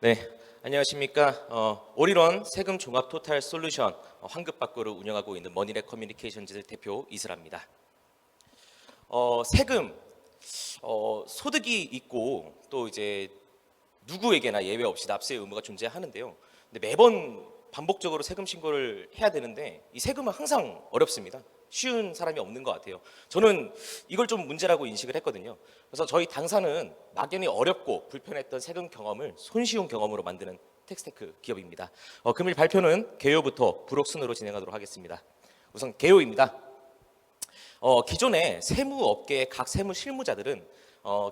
네, 안녕하십니까. 올인원 세금 종합 토탈 솔루션 환급받고를 운영하고 있는 머니랩 커뮤니케이션즈 대표 이슬아입니다. 세금 소득이 있고 또 이제 누구에게나 예외 없이 납세 의무가 존재하는데요. 근데 매번 반복적으로 세금 신고를 해야 되는데 이 세금은 항상 어렵습니다. 쉬운 사람이 없는 것 같아요. 저는 이걸 좀 문제라고 인식을 했거든요. 그래서 저희 당사는 막연히 어렵고 불편했던 세금 경험을 손쉬운 경험으로 만드는 텍스테크 기업입니다. 금일 발표는 개요부터 부록순으로 진행하도록 하겠습니다. 우선 개요입니다. 기존의 세무업계의 각 세무 실무자들은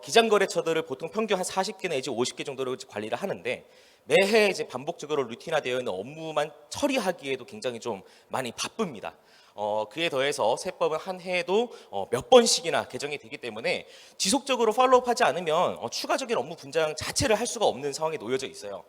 기장거래처들을 보통 평균 한 40개 내지 50개 정도로 관리를 하는데 매해 이제 반복적으로 루틴화되어 있는 업무만 처리하기에도 굉장히 좀 많이 바쁩니다. 그에 더해서 세법은 한 해에도 몇 번씩이나 개정이 되기 때문에 지속적으로 팔로우하지 않으면 추가적인 업무 분장 자체를 할 수가 없는 상황에 놓여져 있어요.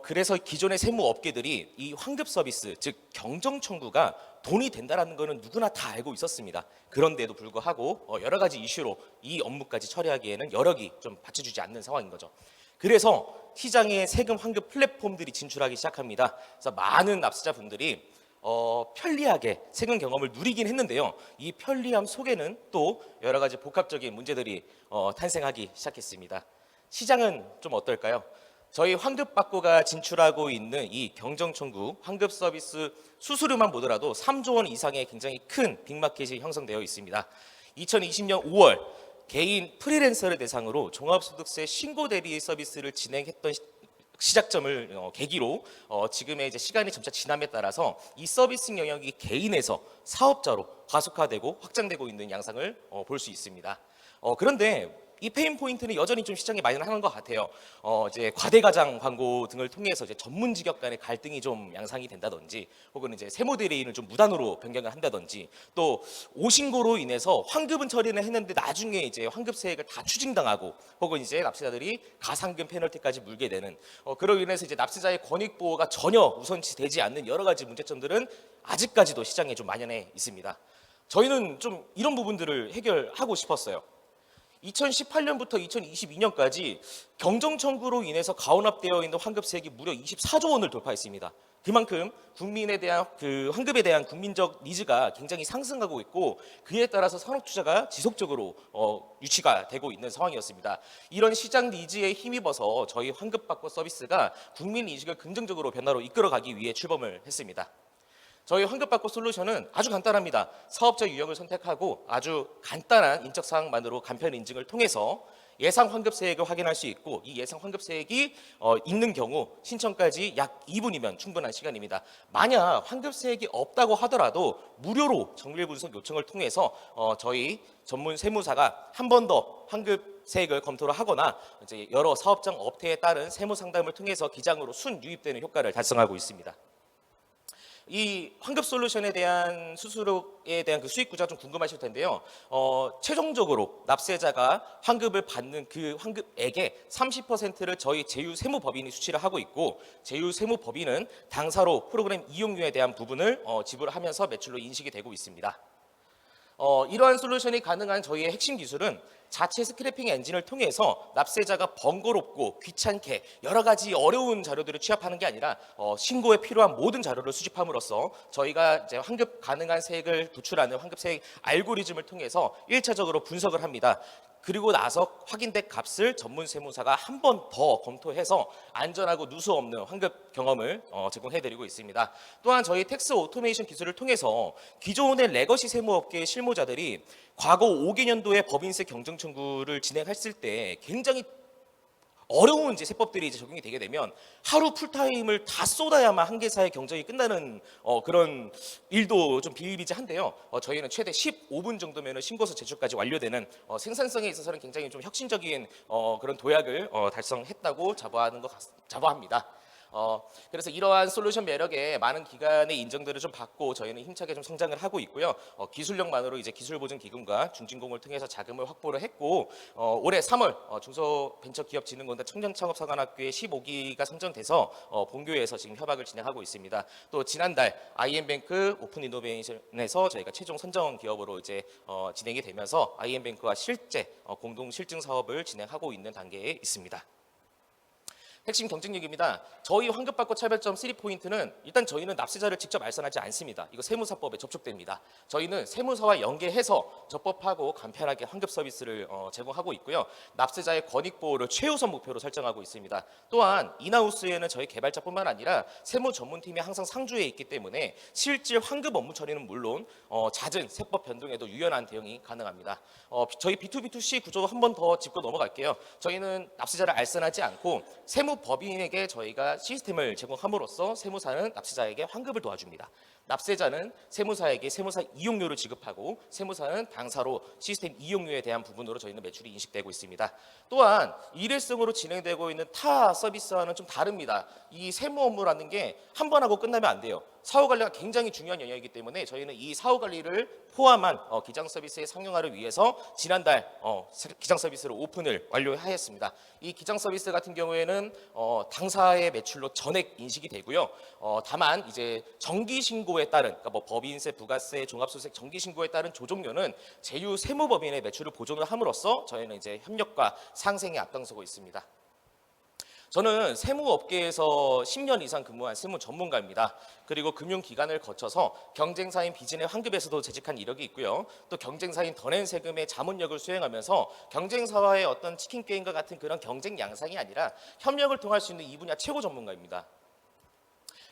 그래서 기존의 세무업계들이 이 환급 서비스, 즉 경정 청구가 돈이 된다라는 것은 누구나 다 알고 있었습니다. 그런데도 불구하고 여러 가지 이슈로 이 업무까지 처리하기에는 여력이 좀 받쳐주지 않는 상황인 거죠. 그래서 시장에 세금 환급 플랫폼들이 진출하기 시작합니다. 그래서 많은 납세자분들이 편리하게 세금 경험을 누리긴 했는데요. 이 편리함 속에는 또 여러 가지 복합적인 문제들이 탄생하기 시작했습니다. 시장은 좀 어떨까요? 저희 환급받고가 진출하고 있는 이 경정청구 환급 서비스 수수료만 보더라도 3조 원 이상의 굉장히 큰 빅마켓이 형성되어 있습니다. 2020년 5월 개인 프리랜서를 대상으로 종합소득세 신고 대리 서비스를 진행했던 시작점을 계기로 지금의 이제 시간이 점차 지남에 따라서 이 서비스 영역이 개인에서 사업자로 가속화되고 확장되고 있는 양상을 볼 수 있습니다. 그런데 이 페인 포인트는 여전히 좀 시장에 만연하는 것 같아요. 이제 과대가장 광고 등을 통해서 이제 전문 직업 간의 갈등이 좀 양상이 된다든지, 혹은 이제 세무대리인을 좀 무단으로 변경을 한다든지, 또 오신고로 인해서 환급은 처리는 했는데 나중에 이제 환급세액을 다 추징당하고, 혹은 이제 납세자들이 가상금 페널티까지 물게 되는, 그로 인해서 이제 납세자의 권익 보호가 전혀 우선시되지 않는 여러 가지 문제점들은 아직까지도 시장에 좀 만연해 있습니다. 저희는 좀 이런 부분들을 해결하고 싶었어요. 2018년부터 2022년까지 경정 청구로 인해서 가온합되어 있는 환급세액이 무려 24조 원을 돌파했습니다. 그만큼 국민에 대한 환급에 대한 국민적 니즈가 굉장히 상승하고 있고, 그에 따라서 산업 투자가 지속적으로 유치가 되고 있는 상황이었습니다. 이런 시장 니즈에 힘입어서 저희 환급받고 서비스가 국민 인식을 긍정적으로 변화로 이끌어가기 위해 출범을 했습니다. 저희 환급받고 솔루션은 아주 간단합니다. 사업자 유형을 선택하고 아주 간단한 인적사항만으로 간편 인증을 통해서 예상 환급세액을 확인할 수 있고, 이 예상 환급세액이 있는 경우 신청까지 약 2분이면 충분한 시간입니다. 만약 환급세액이 없다고 하더라도 무료로 정밀 분석 요청을 통해서 저희 전문 세무사가 한 번 더 환급세액을 검토를 하거나 이제 여러 사업장 업태에 따른 세무 상담을 통해서 기장으로 순 유입되는 효과를 달성하고 있습니다. 이 환급 솔루션에 대한 수수료에 대한 그 수익 구조가 좀 궁금하실 텐데요. 최종적으로 납세자가 환급을 받는 그 환급액의 30%를 저희 제휴세무법인이 수취를 하고 있고, 제휴세무법인은 당사로 프로그램 이용료에 대한 부분을 지불하면서 매출로 인식이 되고 있습니다. 이러한 솔루션이 가능한 저희의 핵심 기술은 자체 스크래핑 엔진을 통해서 납세자가 번거롭고 귀찮게 여러 가지 어려운 자료들을 취합하는 게 아니라 신고에 필요한 모든 자료를 수집함으로써 저희가 이제 환급 가능한 세액을 도출하는 환급세액 알고리즘을 통해서 1차적으로 분석을 합니다. 그리고 나서 확인된 값을 전문 세무사가 한 번 더 검토해서 안전하고 누수 없는 환급 경험을 제공해드리고 있습니다. 또한 저희 텍스 오토메이션 기술을 통해서 기존의 레거시 세무업계의 실무자들이 과거 5개년도에 법인세 경정 청구를 진행했을 때 굉장히 어려운 이제 세법들이 이제 적용이 되게 되면 하루 풀타임을 다 쏟아야만 한 개사의 경정이 끝나는 그런 일도 좀 비일비재한데요. 저희는 최대 15분 정도면 신고서 제출까지 완료되는 생산성에 있어서는 굉장히 좀 혁신적인 그런 도약을 달성했다고 자부합니다. 그래서 이러한 솔루션 매력에 많은 기관의 인정들을 좀 받고 저희는 힘차게 좀 성장을 하고 있고요. 기술력만으로 이제 기술보증기금과 중진공을 통해서 자금을 확보를 했고, 올해 3월 중소벤처기업진흥공단 청년창업사관학교에 15기가 선정돼서 본교에서 지금 협약을 진행하고 있습니다. 또 지난달 IM뱅크 오픈이노베이션에서 저희가 최종 선정 기업으로 이제 진행이 되면서 IM뱅크와 실제 공동 실증 사업을 진행하고 있는 단계에 있습니다. 핵심 경쟁력입니다. 저희 환급받고 차별점 3포인트는 일단 저희는 납세자를 직접 알선하지 않습니다. 이거 세무사법에 접촉됩니다. 저희는 세무사와 연계해서 적법하고 간편하게 환급 서비스를 제공하고 있고요. 납세자의 권익 보호를 최우선 목표로 설정하고 있습니다. 또한 인하우스에는 저희 개발자뿐만 아니라 세무 전문팀이 항상 상주해 있기 때문에 실질 환급 업무 처리는 물론 잦은 세법 변동에도 유연한 대응이 가능합니다. 저희 B2B2C 구조 한 번 더 짚고 넘어갈게요. 저희는 납세자를 알선하지 않고 세무법인에게 저희가 시스템을 제공함으로써 세무사는 납세자에게 환급을 도와줍니다. 납세자는 세무사에게 세무사 이용료를 지급하고 세무사는 당사로 시스템 이용료에 대한 부분으로 저희는 매출이 인식되고 있습니다. 또한 일회성으로 진행되고 있는 타 서비스와는 좀 다릅니다. 이 세무 업무라는 게 한 번 하고 끝나면 안 돼요. 사후 관리가 굉장히 중요한 영역이기 때문에 저희는 이 사후 관리를 포함한 기장 서비스의 상용화를 위해서 지난달 기장 서비스를 오픈을 완료하였습니다. 이 기장 서비스 같은 경우에는 당사의 매출로 전액 인식이 되고요. 다만 이제 정기 신고에 따른 그러니까 뭐 법인세, 부가세, 종합소득세 정기 신고에 따른 조정료는 제휴 세무법인의 매출을 보존을 함으로써 저희는 이제 협력과 상생에 앞장서고 있습니다. 저는 세무업계에서 10년 이상 근무한 세무 전문가입니다. 그리고 금융기관을 거쳐서 경쟁사인 비진의 환급에서도 재직한 이력이 있고요. 또 경쟁사인 더 낸 세금의 자문역을 수행하면서 경쟁사와의 어떤 치킨 게임과 같은 그런 경쟁 양상이 아니라 협력을 통할 수 있는 이 분야 최고 전문가입니다.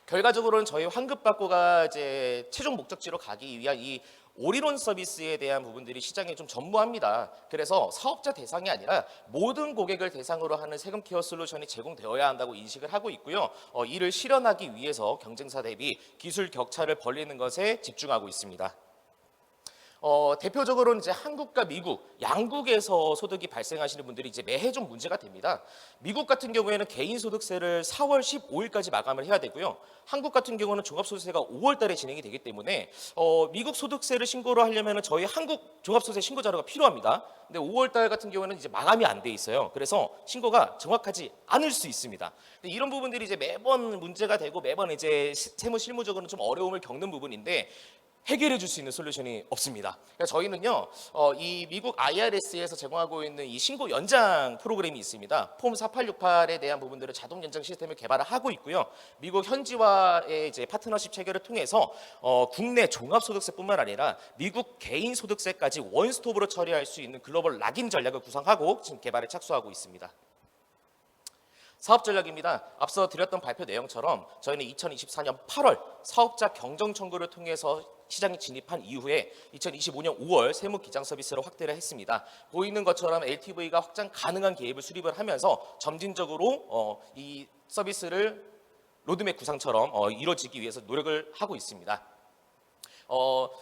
결과적으로는 저희 환급받고가 이제 최종 목적지로 가기 위한 이 올인원 서비스에 대한 부분들이 시장에 좀 전무합니다. 그래서 사업자 대상이 아니라 모든 고객을 대상으로 하는 세금 케어 솔루션이 제공되어야 한다고 인식을 하고 있고요. 이를 실현하기 위해서 경쟁사 대비 기술 격차를 벌리는 것에 집중하고 있습니다. 대표적으로는 이제 한국과 미국, 양국에서 소득이 발생하시는 분들이 이제 매해 좀 문제가 됩니다. 미국 같은 경우에는 개인소득세를 4월 15일까지 마감을 해야 되고요. 한국 같은 경우는 종합소득세가 5월 달에 진행이 되기 때문에 미국 소득세를 신고를 하려면 저희 한국 종합소득세 신고 자료가 필요합니다. 근데 5월 달 같은 경우에는 이제 마감이 안 돼 있어요. 그래서 신고가 정확하지 않을 수 있습니다. 근데 이런 부분들이 이제 매번 문제가 되고 매번 이제 세무 실무적으로는 좀 어려움을 겪는 부분인데 해결해 줄 수 있는 솔루션이 없습니다. 그러니까 저희는요, 이 미국 IRS에서 제공하고 있는 이 신고 연장 프로그램이 있습니다. 폼 4868에 대한 부분들을 자동 연장 시스템을 개발을 하고 있고요. 미국 현지와의 이제 파트너십 체결을 통해서 국내 종합소득세뿐만 아니라 미국 개인소득세까지 원스톱으로 처리할 수 있는 글로벌 락인 전략을 구상하고 지금 개발에 착수하고 있습니다. 사업 전략입니다. 앞서 드렸던 발표 내용처럼 저희는 2024년 8월 사업자 경정 청구를 통해서 시장에 진입한 이후에 2025년 5월 세무 기장 서비스를 확대를 했습니다. 보이는 것처럼 LTV가 확장 가능한 계획을 수립을 하면서 점진적으로 이 서비스를 로드맵 구상처럼 이루어지기 위해서 노력을 하고 있습니다.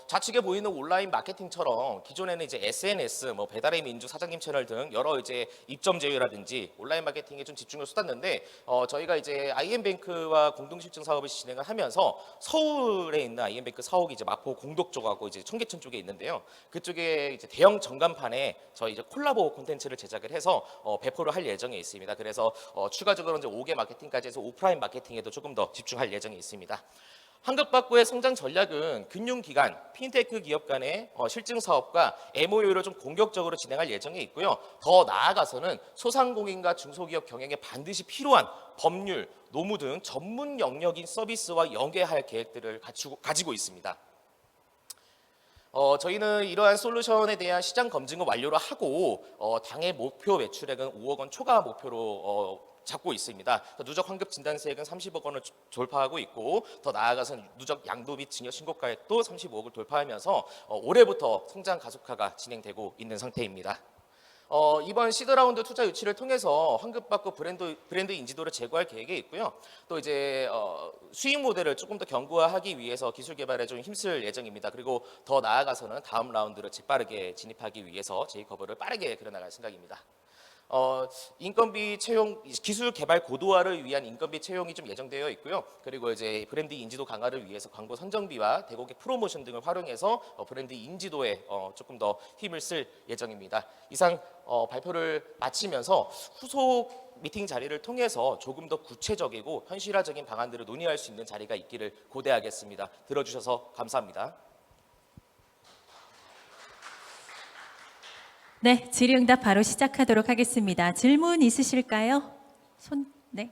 좌측에 보이는 온라인 마케팅처럼 기존에는 이제 SNS, 뭐 배달의 민족, 사장님 채널 등 여러 이제 입점 제휴라든지 온라인 마케팅에 좀 집중을 쏟았는데 저희가 이제 IM뱅크와 공동 실증 사업을 진행을 하면서 서울에 있는 IM뱅크 사옥이 이제 마포 공덕 쪽하고 이제 청계천 쪽에 있는데요. 그쪽에 이제 대형 전간판에 저희 이제 콜라보 콘텐츠를 제작을 해서 배포를 할 예정에 있습니다. 그래서 추가적으로 이제 5개 마케팅까지 해서 오프라인 마케팅에도 조금 더 집중할 예정에 있습니다. 환급받고의 성장 전략은 금융기관, 핀테크 기업 간의 실증 사업과 MOU를 좀 공격적으로 진행할 예정에 있고요. 더 나아가서는 소상공인과 중소기업 경영에 반드시 필요한 법률, 노무 등 전문 영역인 서비스와 연계할 계획들을 가지고 있습니다. 저희는 이러한 솔루션에 대한 시장 검증을 완료를 하고 당해 목표 매출액은 5억 원 초과 목표로 잡고 있습니다. 누적 환급 진단세액은 30억 원을 돌파하고 있고 더 나아가서 누적 양도 및 증여 신고가액도 35억을 돌파하면서 올해부터 성장 가속화가 진행되고 있는 상태입니다. 이번 시드라운드 투자 유치를 통해서 환급받고 브랜드 인지도를 제고할 계획에 있고요. 또 이제 수익 모델을 조금 더 견고화하기 위해서 기술 개발에 좀 힘쓸 예정입니다. 그리고 더 나아가서는 다음 라운드를 재빠르게 진입하기 위해서 제이커브를 빠르게 그려나갈 생각입니다. 인건비 채용, 기술 개발 고도화를 위한 인건비 채용이 좀 예정되어 있고요. 그리고 이제 브랜드 인지도 강화를 위해서 광고 선정비와 대고객 프로모션 등을 활용해서 브랜드 인지도에 조금 더 힘을 쓸 예정입니다. 이상 발표를 마치면서 후속 미팅 자리를 통해서 조금 더 구체적이고 현실화적인 방안들을 논의할 수 있는 자리가 있기를 고대하겠습니다. 들어주셔서 감사합니다. 네, 질의응답 바로 시작하도록 하겠습니다. 질문 있으실까요? 네.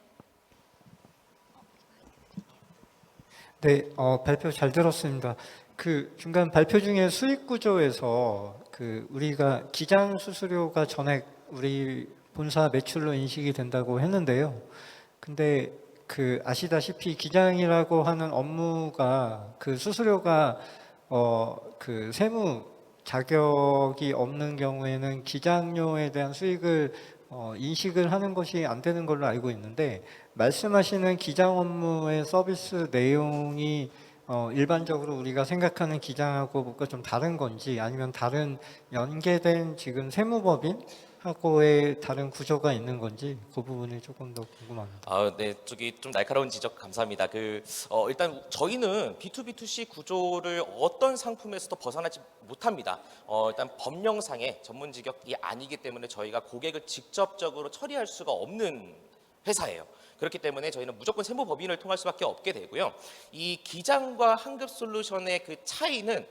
네, 발표 잘 들었습니다. 그 중간 발표 중에 수익 구조에서 그 우리가 기장 수수료가 전액 우리 본사 매출로 인식이 된다고 했는데요. 근데 그 아시다시피 기장이라고 하는 업무가 그 수수료가 그 세무 자격이 없는 경우에는 기장료에 대한 수익을 인식을 하는 것이 안 되는 걸로 알고 있는데, 말씀하시는 기장 업무의 서비스 내용이 일반적으로 우리가 생각하는 기장하고 뭔가 좀 다른 건지, 아니면 다른 연계된 지금 세무법인하고의 다른 구조가 있는 건지, 그 부분이 조금 더 궁금합니다. 네, 저기 좀 날카로운 지적 감사합니다. 일단 저희는 B2B2C 구조를 어떤 상품에서도 벗어나지 못합니다. 일단 법령상의 전문 직역이 아니기 때문에 저희가 고객을 직접적으로 처리할 수가 없는 회사예요. 그렇기 때문에 저희는 무조건 세무법인을 통할 수밖에 없게 되고요. 이 기장과 환급 솔루션의 그 차이는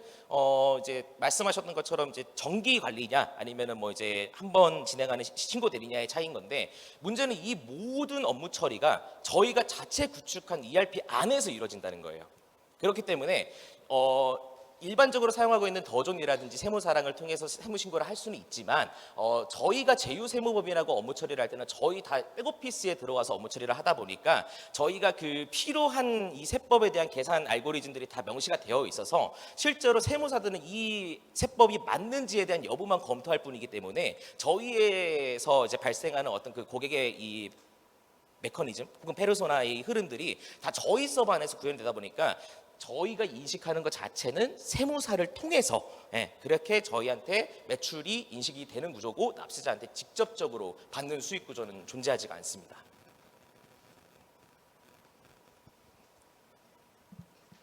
이제 말씀하셨던 것처럼 이제 정기 관리냐 아니면은 뭐 이제 한번 진행하는 신고 대리냐의 차이인 건데, 문제는 이 모든 업무 처리가 저희가 자체 구축한 ERP 안에서 이루어진다는 거예요. 그렇기 때문에 일반적으로 사용하고 있는 더존이라든지 세무사랑을 통해서 세무신고를 할 수는 있지만 저희가 제휴세무법인하고 업무 처리를 할 때는 저희 다 백오피스에 들어와서 업무 처리를 하다 보니까 저희가 그 필요한 이 세법에 대한 계산 알고리즘들이 다 명시가 되어 있어서 실제로 세무사들은 이 세법이 맞는지에 대한 여부만 검토할 뿐이기 때문에 저희에서 이제 발생하는 어떤 그 고객의 이 메커니즘 혹은 페르소나의 흐름들이 다 저희 서버 안에서 구현되다 보니까 저희가 인식하는 것 자체는 세무사를 통해서 그렇게 저희한테 매출이 인식이 되는 구조고, 납세자한테 직접적으로 받는 수익 구조는 존재하지가 않습니다.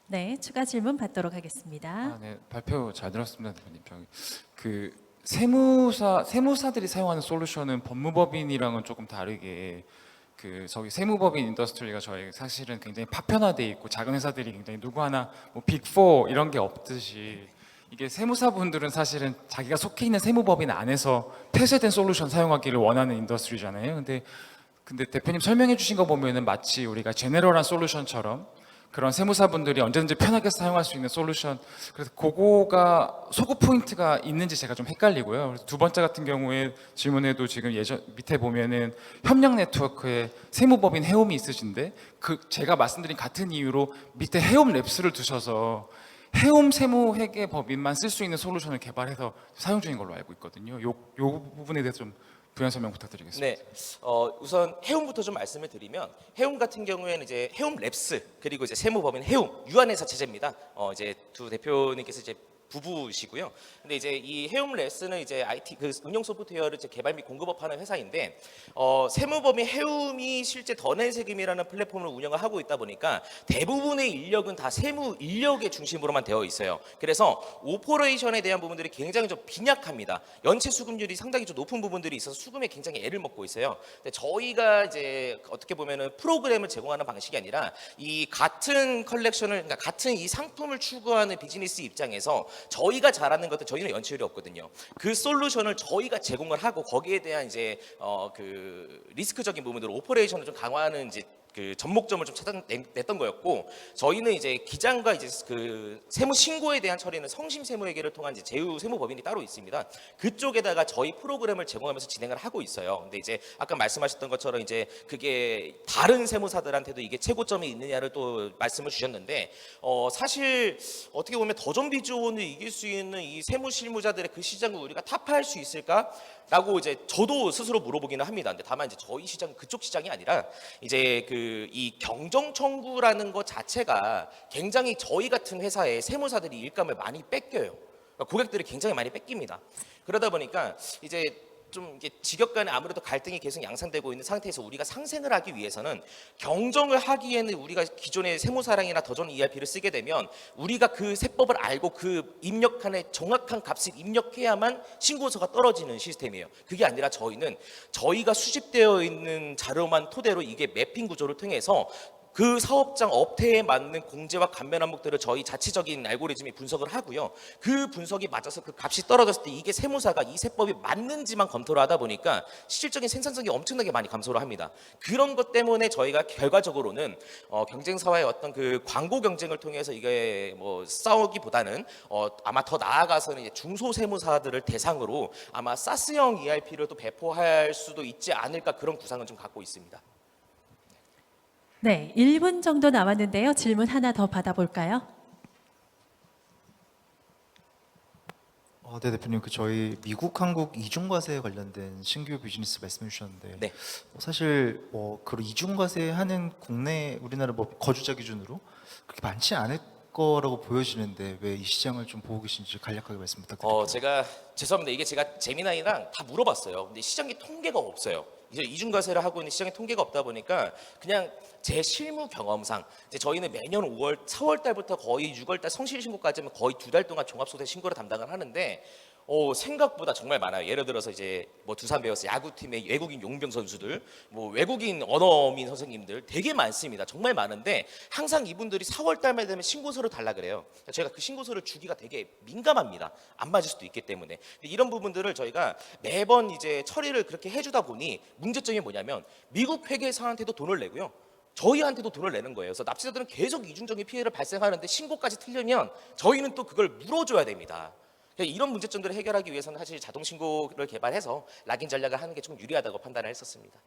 네, 추가 질문 받도록 하겠습니다. 네, 발표 잘 들었습니다, 대표님. 그 세무사들이 사용하는 솔루션은 법무법인이랑은 조금 다르게 저기 세무법인 인더스트리가 저희 사실은 굉장히 파편화돼 있고, 작은 회사들이 굉장히 누구 하나 뭐 빅4 이런 게 없듯이, 이게 세무사분들은 사실은 자기가 속해 있는 세무법인 안에서 폐쇄된 솔루션 사용하기를 원하는 인더스트리잖아요. 근데 대표님 설명해 주신 거 보면은 마치 우리가 제네럴한 솔루션처럼 그런 세무사분들이 언제든지 편하게 사용할 수 있는 솔루션, 그래서 그거가 소구 포인트가 있는지 제가 좀 헷갈리고요. 그래서 두 번째 같은 경우에 질문에도 지금 밑에 보면은 협력 네트워크에 세무법인 해움이 있으신데, 제가 말씀드린 같은 이유로 밑에 해움 랩스를 두셔서 해움 세무회계 법인만 쓸 수 있는 솔루션을 개발해서 사용 중인 걸로 알고 있거든요. 요 부분에 대해서 좀 부연 설명 부탁드리겠습니다. 네, 우선 해움부터 좀 말씀을 드리면, 해움 같은 경우에는 이제 해움 랩스 그리고 이제 세무법인 해움 유한회사 체제입니다. 이제 두 대표님께서 이제 부부시고요. 근데 이제 이 해움 랩스는 이제 IT 그 운영 소프트웨어를 이제 개발 및 공급업하는 회사인데, 세무법인 해움이 실제 더 낸 세금이라는 플랫폼을 운영을 하고 있다 보니까 대부분의 인력은 다 세무 인력의 중심으로만 되어 있어요. 그래서 오퍼레이션에 대한 부분들이 굉장히 좀 빈약합니다. 연체 수급률이 상당히 좀 높은 부분들이 있어서 수금에 굉장히 애를 먹고 있어요. 근데 저희가 이제 어떻게 보면은 프로그램을 제공하는 방식이 아니라 이 같은 컬렉션을, 그러니까 같은 이 상품을 추구하는 비즈니스 입장에서 저희가 잘하는 것들, 저희는 연체율이 없거든요. 그 솔루션을 저희가 제공을 하고 거기에 대한 이제 그 리스크적인 부분들, 오퍼레이션을 좀 강화하는 이제 그 접목점을 좀 찾아냈던 거였고, 저희는 이제 기장과 이제 그 세무 신고에 대한 처리는 성심 세무회계를 통한 이제 제휴 세무법인이 따로 있습니다. 그쪽에다가 저희 프로그램을 제공하면서 진행을 하고 있어요. 근데 이제 아까 말씀하셨던 것처럼 이제 그게 다른 세무사들한테도 이게 최고점이 있느냐를 또 말씀을 주셨는데, 사실 어떻게 보면 더존 비즈원을 이길 수 있는 이 세무 실무자들의 그 시장을 우리가 타파할 수 있을까? 라고 이제 저도 스스로 물어보기는 합니다. 근데 다만 이제 저희 시장은 그쪽 시장이 아니라 이제 이 경정 청구라는 것 자체가 굉장히 저희 같은 회사의 세무사들이 일감을 많이 뺏겨요. 그러니까 고객들이 굉장히 많이 뺏깁니다. 그러다 보니까 이제 좀 이게 직역 간에 아무래도 갈등이 계속 양산되고 있는 상태에서 우리가 상생을 하기 위해서는, 경정을 하기에는 우리가 기존의 세무사랑이나 더존 ERP를 쓰게 되면 우리가 그 세법을 알고 그 입력한에 정확한 값을 입력해야만 신고서가 떨어지는 시스템이에요. 그게 아니라 저희는 저희가 수집되어 있는 자료만 토대로 이게 매핑 구조를 통해서 그 사업장 업태에 맞는 공제와 감면 항목들을 저희 자체적인 알고리즘이 분석을 하고요. 그 분석이 맞아서 그 값이 떨어졌을 때 이게 세무사가 이 세법이 맞는지만 검토를 하다 보니까 실질적인 생산성이 엄청나게 많이 감소를 합니다. 그런 것 때문에 저희가 결과적으로는 경쟁사와의 어떤 그 광고 경쟁을 통해서 이게 뭐 싸우기보다는 아마 더 나아가서는 이제 중소세무사들을 대상으로 아마 사스형 ERP를 또 배포할 수도 있지 않을까 그런 구상은 좀 갖고 있습니다. 네, 1분 정도 남았는데요. 질문 하나 더 받아볼까요? 네, 대표님, 저희 미국, 한국 이중과세 관련된 신규 비즈니스 말씀해 주셨는데, 네. 사실 그런 이중과세 하는 국내 우리나라 거주자 기준으로 그렇게 많지 않을 거라고 보여지는데 왜 이 시장을 좀 보고 계신지 간략하게 말씀 부탁드릴게요. 제가 죄송합니다. 이게 제가 재미나이랑 다 물어봤어요. 근데 시장에 통계가 없어요. 이제 이중과세를 하고 있는 시장에 통계가 없다 보니까 그냥 제 실무 경험상 이제 저희는 매년 5월, 4월 달부터 거의 6월 달 성실 신고까지는 거의 2달 동안 종합소득 신고를 담당을 하는데 생각보다 정말 많아요. 예를 들어서 이제 뭐 두산 베어스 야구팀의 외국인 용병 선수들, 뭐 외국인 언어민 선생님들 되게 많습니다. 정말 많은데 항상 이분들이 4월 달만 되면 신고서를 달라 그래요. 제가 그 신고서를 주기가 되게 민감합니다. 안 맞을 수도 있기 때문에. 근데 이런 부분들을 저희가 매번 이제 처리를 그렇게 해주다 보니 문제점이 뭐냐면 미국 회계사한테도 돈을 내고요. 저희한테도 돈을 내는 거예요. 그래서 납세자들은 계속 이중적인 피해를 발생하는데 신고까지 틀리면 저희는 또 그걸 물어줘야 됩니다. 이런 문제점들을 해결하기 위해서는 사실 자동 신고를 개발해서 락인 전략을 하는 게 좀 유리하다고 판단을 했었습니다.